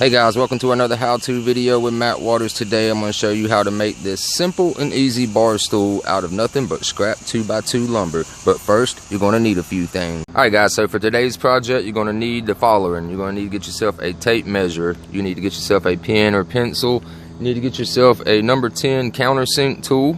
Hey guys, welcome to another how-to video with Matt Waters. Today I'm going to show you how to make this simple and easy bar stool out of nothing but scrap 2x2 lumber. But first, you're going to need a few things. Alright guys, so for today's project, you're going to need the following. You're going to need to get yourself a tape measure. You need to get yourself a pen or pencil. You need to get yourself a number 10 countersink tool.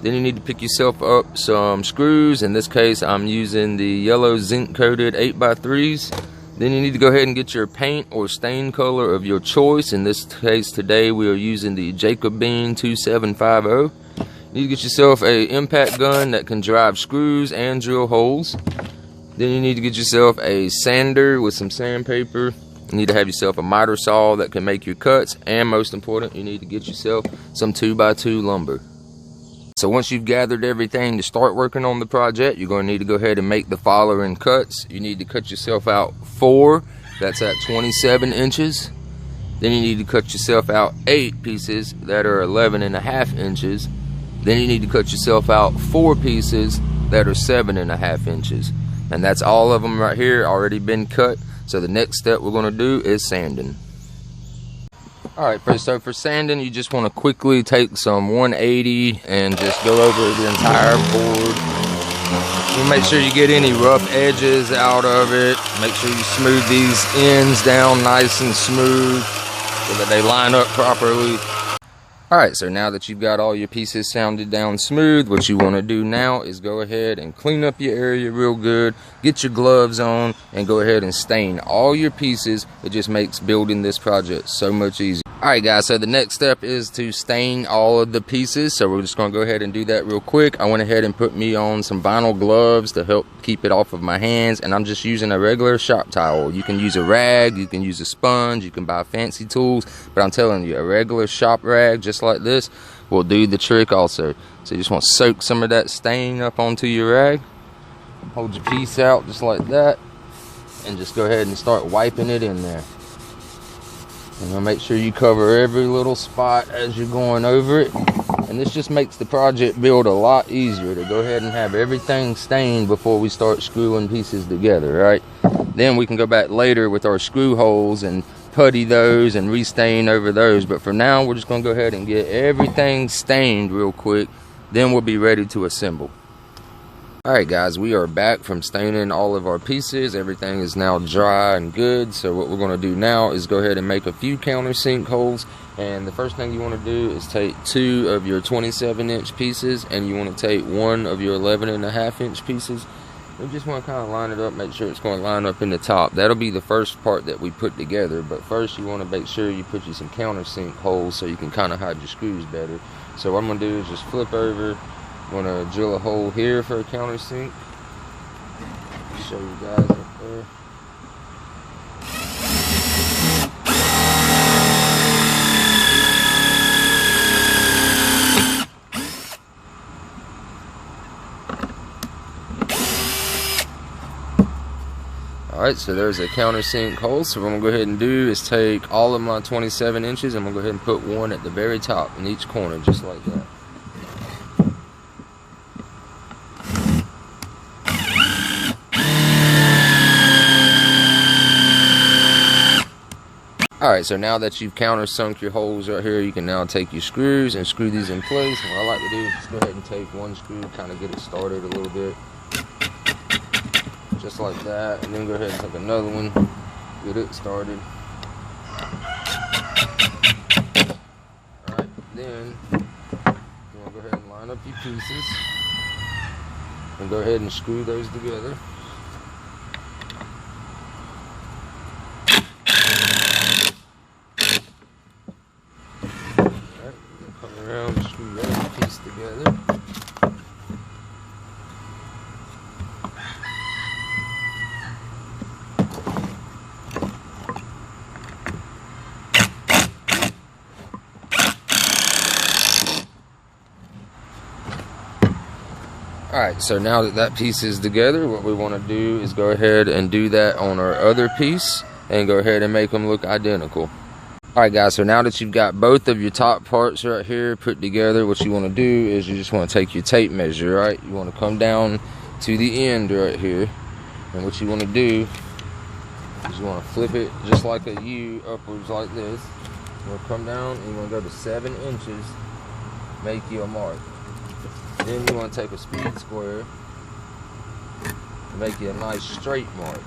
Then you need to pick yourself up some screws. In this case, I'm using the yellow zinc coated 8x3s. Then you need to go ahead and get your paint or stain color of your choice. In this case today we are using the Jacobine 2750. You need to get yourself a impact gun that can drive screws and drill holes. Then you need to get yourself a sander with some sandpaper. You need to have yourself a miter saw that can make your cuts. And most important, you need to get yourself some 2x2 lumber. So once you've gathered everything to start working on the project, you're going to need to go ahead and make the following cuts. You need to cut yourself out 4, that's at 27 inches. Then you need to cut yourself out 8 pieces that are 11.5 inches. Then you need to cut yourself out 4 pieces that are 7.5 inches. And that's all of them right here, already been cut. So the next step we're going to do is sanding. Alright, so for sanding, you just want to quickly take some 180 and just go over the entire board. You make sure you get any rough edges out of it. Make sure you smooth these ends down nice and smooth so that they line up properly. Alright, so now that you've got all your pieces sanded down smooth, what you want to do now is go ahead and clean up your area real good. Get your gloves on and go ahead and stain all your pieces. It just makes building this project so much easier. Alright guys, so the next step is to stain all of the pieces. So we're just going to go ahead and do that real quick. I went ahead and put me on some vinyl gloves to help keep it off of my hands. And I'm just using a regular shop towel. You can use a rag, you can use a sponge, you can buy fancy tools. But I'm telling you, a regular shop rag just like this will do the trick also. So you just want to soak some of that stain up onto your rag. Hold your piece out just like that. And just go ahead and start wiping it in there. And make sure you cover every little spot as you're going over it. And this just makes the project build a lot easier to go ahead and have everything stained before we start screwing pieces together, right? Then we can go back later with our screw holes and putty those and restain over those. But for now, we're just going to go ahead and get everything stained real quick. Then we'll be ready to assemble. Alright guys, we are back from staining all of our pieces. Everything is now dry and good. So what we're going to do now is go ahead and make a few countersink holes. And the first thing you want to do is take 2 of your 27-inch pieces, and you want to take 1 of your 11.5-inch pieces. You just want to kind of line it up, make sure it's going to line up in the top. That'll be the first part that we put together. But first you want to make sure you put you some countersink holes so you can kind of hide your screws better. So what I'm going to do is just flip over. I'm going to drill a hole here for a countersink. Show you guys up there. Alright, so there's a countersink hole. So what I'm going to go ahead and do is take all of my 27 inches. I'm going to go ahead and put one at the very top in each corner, just like that. Alright, so now that you've countersunk your holes right here, you can now take your screws and screw these in place. And what I like to do is just go ahead and take one screw, kind of get it started a little bit. Just like that. And then go ahead and take another one, get it started. Alright, then you want to go ahead and line up your pieces. And go ahead and screw those together. Around, screw every piece together. Alright, so now that that piece is together, what we want to do is go ahead and do that on our other piece and go ahead and make them look identical. Alright guys, so now that you've got both of your top parts right here put together, what you want to do is you just want to take your tape measure, right? You want to come down to the end right here, and what you want to do You want to flip it just like a U upwards like this. You want to come down and you want to go to 7 inches, make you a mark. Then you want to take a speed square and make you a nice straight mark.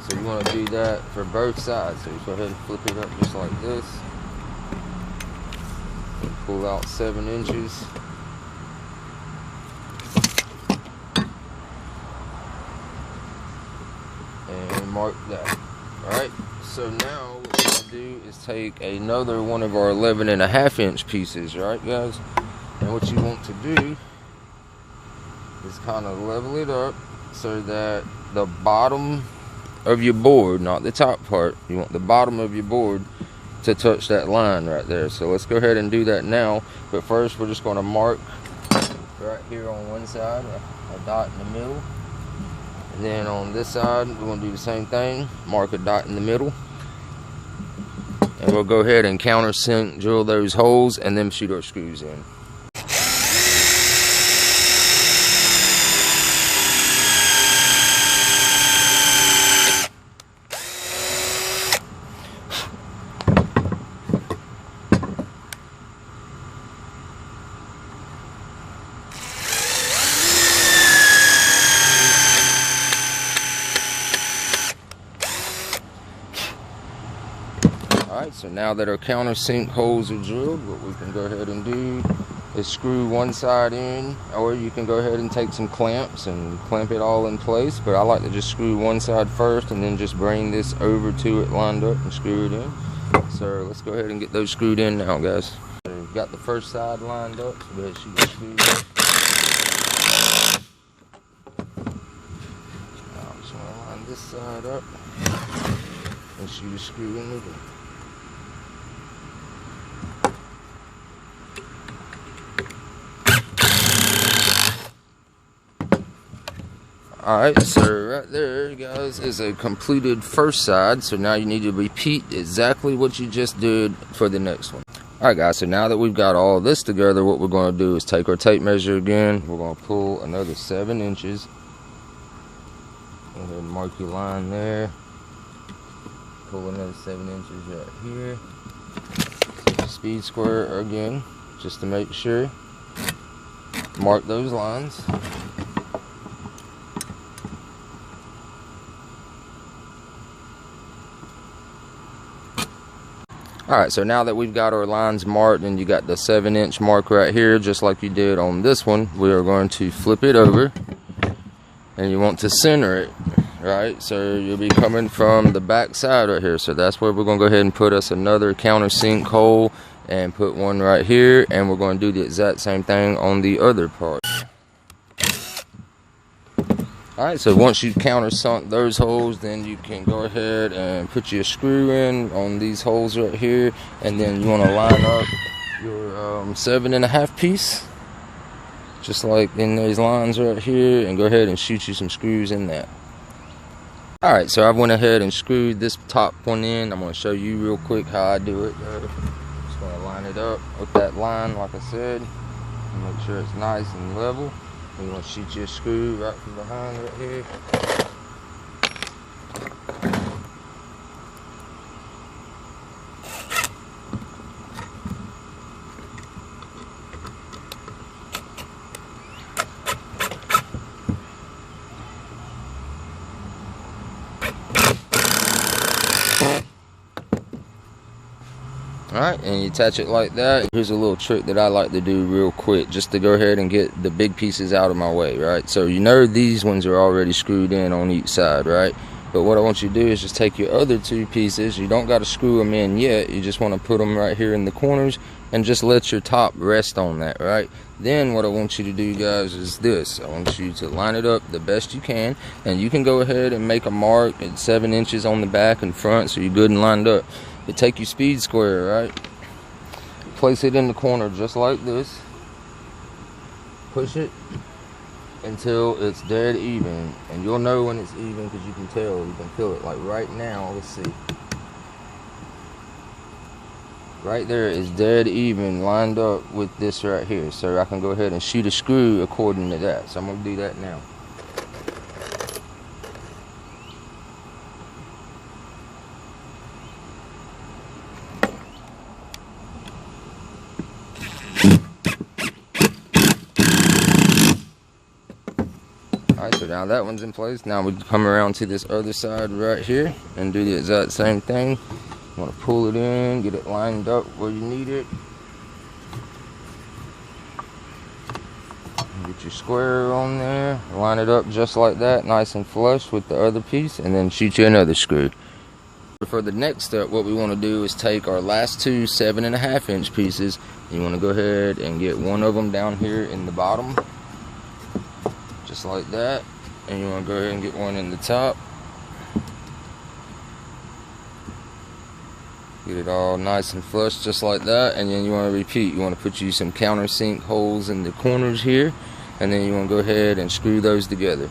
So you want to do that for both sides. So you go ahead and flip it up just like this. And pull out 7 inches. And mark that. Alright, so now what we're going to do is take another one of our 11.5 inch pieces, right guys? And what you want to do is kind of level it up so that the bottom of your board, not the top part, you want the bottom of your board to touch that line right there. So let's go ahead and do that now. But first we're just going to mark right here on one side, a dot in the middle. And then on this side, we're going to do the same thing. Mark a dot in the middle. And we'll go ahead and countersink drill those holes and then shoot our screws in. Alright, so now that our countersink holes are drilled, what we can go ahead and do is screw one side in, or you can go ahead and take some clamps and clamp it all in place, but I like to just screw one side first and then just bring this over to it lined up and screw it in. So let's go ahead and get those screwed in now, guys. So we've got the first side lined up, so go ahead and shoot the screws. Now I'm just going to line this side up and shoot a screw in with it. Alright, so right there, guys, is a completed first side. So now you need to repeat exactly what you just did for the next one. Alright, guys, so now that we've got all this together, what we're going to do is take our tape measure again. We're going to pull another 7 inches. Go ahead and mark your line there. Pull another 7 inches right here. Take a speed square again, just to make sure. Mark those lines. Alright, so now that we've got our lines marked and you got the 7 inch mark right here, just like you did on this one, we are going to flip it over and you want to center it, right? So you'll be coming from the back side right here. So that's where we're going to go ahead and put us another countersink hole and put one right here, and we're going to do the exact same thing on the other part. Alright, so once you countersunk those holes, then you can go ahead and put your screw in on these holes right here, and then you want to line up your 7.5 piece, just like in these lines right here, and go ahead and shoot you some screws in that. Alright, so I went ahead and screwed this top one in. I'm going to show you real quick how I do it. Just going to line it up with that line, like I said, and make sure it's nice and level. You want to shoot your screw right from behind right here. Alright, and you attach it like that. Here's a little trick that I like to do real quick, just to go ahead and get the big pieces out of my way, right? So you know these ones are already screwed in on each side, right? But what I want you to do is just take your other two pieces. You don't got to screw them in yet. You just want to put them right here in the corners and just let your top rest on that, right? Then what I want you to do, guys, is this. I want you to line it up the best you can, and you can go ahead and make a mark at 7 inches on the back and front so you're good and lined up. But take your speed square, right? Place it in the corner just like this. Push it until it's dead even, and you'll know when it's even because you can tell, you can feel it. Like right now, let's see. Right there is dead even, lined up with this right here. So I can go ahead and shoot a screw according to that. So I'm gonna do that now. Alright, so now that one's in place. Now we come around to this other side right here and do the exact same thing. You want to pull it in, get it lined up where you need it. Get your square on there, line it up just like that, nice and flush with the other piece, and then shoot you another screw. For the next step, what we want to do is take our last two 7.5 inch pieces. You want to go ahead and get one of them down here in the bottom, just like that, and you want to go ahead and get one in the top. Get it all nice and flush just like that, and then you want to repeat. You want to put you some countersink holes in the corners here, and then you want to go ahead and screw those together.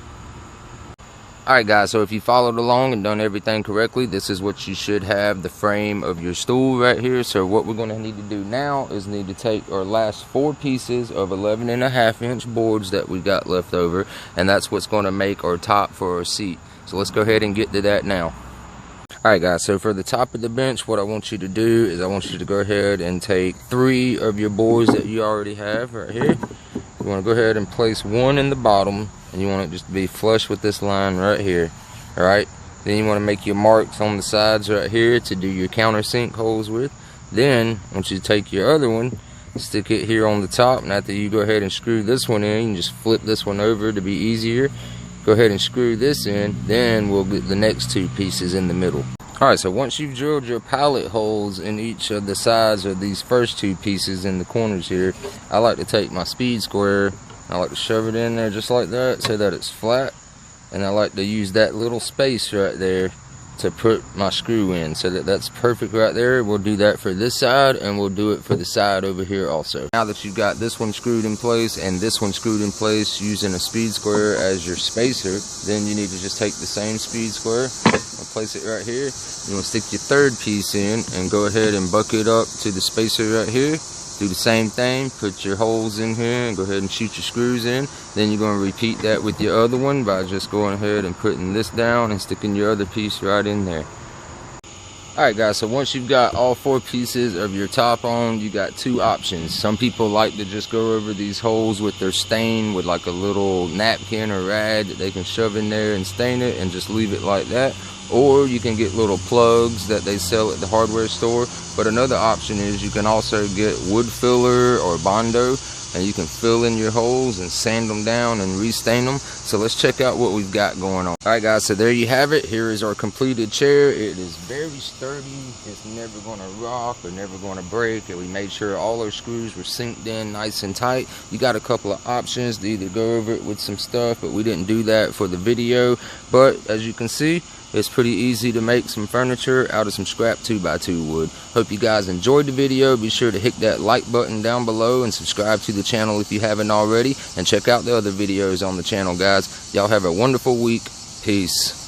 Alright guys, so if you followed along and done everything correctly, this is what you should have, the frame of your stool right here. So what we're going to need to do now is need to take our last 4 pieces of 11.5 inch boards that we got left over, and that's what's going to make our top for our seat. So let's go ahead and get to that now. Alright guys, so for the top of the bench, what I want you to do is I want you to go ahead and take 3 of your boards that you already have right here. You want to go ahead and place one in the bottom, and you want it just to be flush with this line right here. Alright, then you want to make your marks on the sides right here to do your countersink holes with. Then I want you to take your other one, stick it here on the top, and after you go ahead and screw this one in, you can just flip this one over to be easier. Go ahead and screw this in, then we'll get the next 2 pieces in the middle. Alright, so once you've drilled your pilot holes in each of the sides of these first 2 pieces in the corners here, I like to take my speed square, I like to shove it in there just like that so that it's flat, and I like to use that little space right there to put my screw in so that that's perfect right there. We'll do that for this side, and we'll do it for the side over here also. Now that you've got this one screwed in place and this one screwed in place using a speed square as your spacer, then you need to just take the same speed square and place it right here. You want to stick your third piece in and go ahead and buck it up to the spacer right here. Do the same thing, put your holes in here and go ahead and shoot your screws in. Then you're going to repeat that with your other one by just going ahead and putting this down and sticking your other piece right in there. Alright guys, so once you've got all 4 pieces of your top on, you got 2 options. Some people like to just go over these holes with their stain with like a little napkin or rag that they can shove in there and stain it and just leave it like that. Or you can get little plugs that they sell at the hardware store. But another option is you can also get wood filler or Bondo, and you can fill in your holes and sand them down and restain them. So let's check out what we've got going on. Alright guys, so there you have it. Here is our completed chair. It is very sturdy. It's never going to rock or never going to break. And we made sure all our screws were synced in nice and tight. You got a couple of options to either go over it with some stuff, but we didn't do that for the video. But as you can see, it's pretty easy to make some furniture out of some scrap 2x2 wood. Hope you guys enjoyed the video. Be sure to hit that like button down below and subscribe to the channel if you haven't already. And check out the other videos on the channel, guys. Y'all have a wonderful week. Peace.